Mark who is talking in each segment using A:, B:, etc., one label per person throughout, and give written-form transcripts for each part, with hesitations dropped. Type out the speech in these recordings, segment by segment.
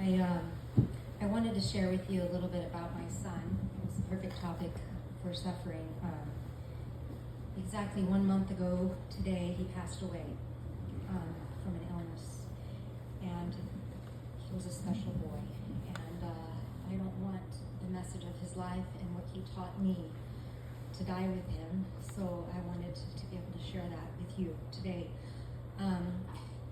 A: I wanted to share with you a little bit about my son. It's a perfect topic for suffering. Exactly 1 month ago today, he passed away from an illness, and he was a special boy. And I don't want the message of his life and what he taught me to die with him. So I wanted to be able to share that with you today.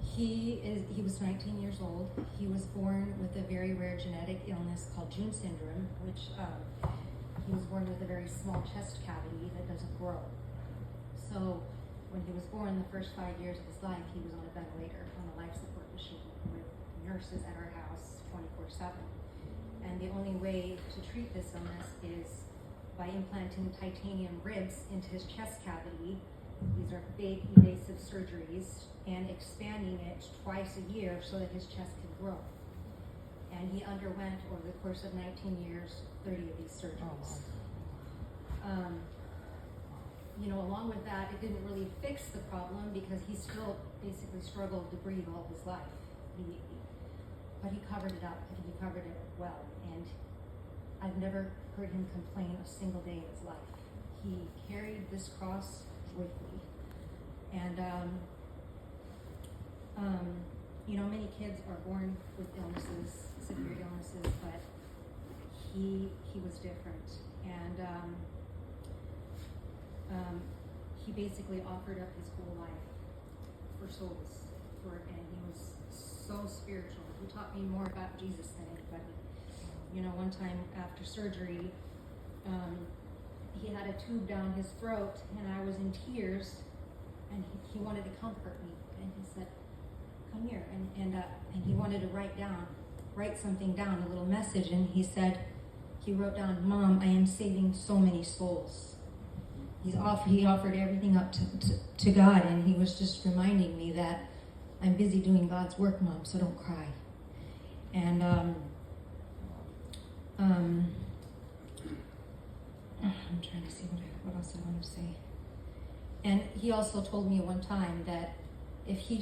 A: He was 19 years old. He was born with a very rare genetic illness called June syndrome, which he was born with a very small chest cavity that doesn't grow. So when he was born, the first 5 years of his life, he was on a ventilator, on a life support machine, with nurses at our house 24/7. And the only way to treat this illness is by implanting titanium ribs into his chest cavity. These are big, invasive surgeries, and expanding it twice a year so that his chest can grow. And he underwent, over the course of 19 years, 30 of these surgeries. Along with that, it didn't really fix the problem because he still basically struggled to breathe all his life. But he covered it up, and he covered it well. And I've never heard him complain a single day of his life. He carried this cross joyfully. And, many kids are born with illnesses, severe illnesses, but he was different. And he basically offered up his whole life for souls, and he was so spiritual. He taught me more about Jesus than anybody. One time after surgery, he had a tube down his throat, and I was in tears, and he wanted to comfort me, and he said, "Come here," and he wanted to write something down, a little message, and he wrote down, "Mom, I am saving so many souls." He offered everything up to God, and he was just reminding me that I'm busy doing God's work, Mom, so don't cry. And I'm trying to see what else I want to say. And he also told me one time that if he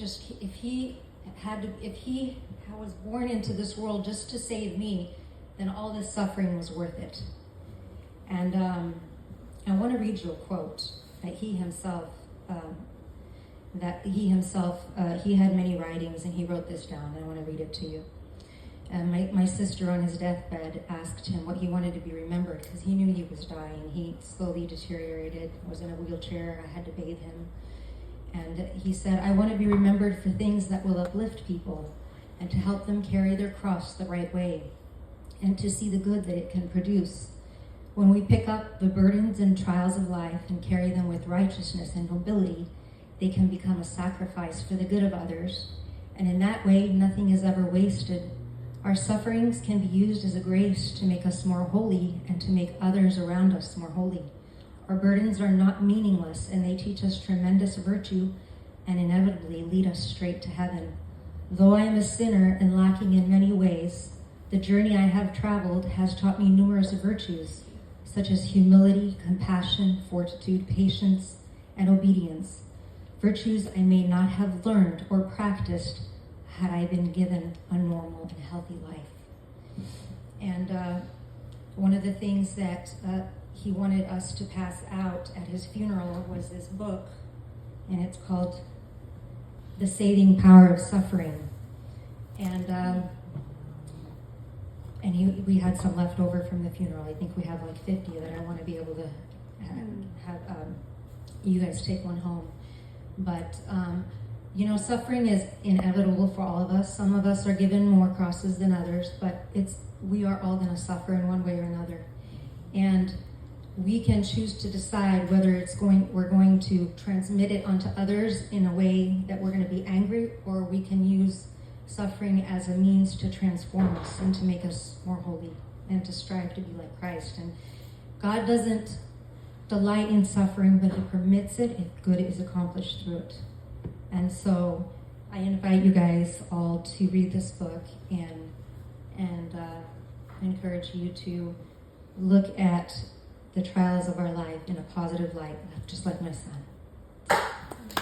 A: was born into this world just to save me, then all this suffering was worth it. And I want to read you a quote that he himself, he had many writings, and he wrote this down. I want to read it to you. My sister on his deathbed asked him what he wanted to be remembered, because he knew he was dying. He slowly deteriorated, was in a wheelchair. I had to bathe him. And he said, "I want to be remembered for things that will uplift people and to help them carry their cross the right way and to see the good that it can produce. When we pick up the burdens and trials of life and carry them with righteousness and nobility, they can become a sacrifice for the good of others. And in that way, nothing is ever wasted. Our sufferings can be used as a grace to make us more holy and to make others around us more holy. Our burdens are not meaningless, and they teach us tremendous virtue and inevitably lead us straight to heaven. Though I am a sinner and lacking in many ways, the journey I have traveled has taught me numerous virtues, such as humility, compassion, fortitude, patience, and obedience. Virtues I may not have learned or practiced had I been given a normal and healthy life." And one of the things that he wanted us to pass out at his funeral was this book, and it's called The Saving Power of Suffering. And we had some left over from the funeral. I think we have like 50 that I want to be able to have you guys take one home. But suffering is inevitable for all of us. Some of us are given more crosses than others, but we are all going to suffer in one way or another. And we can choose to decide whether we're going to transmit it onto others in a way that we're going to be angry, or we can use suffering as a means to transform us and to make us more holy and to strive to be like Christ. And God doesn't delight in suffering, but he permits it if good is accomplished through it. And so I invite you guys all to read this book and encourage you to look at the trials of our life in a positive light, just like my son.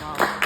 B: Wow.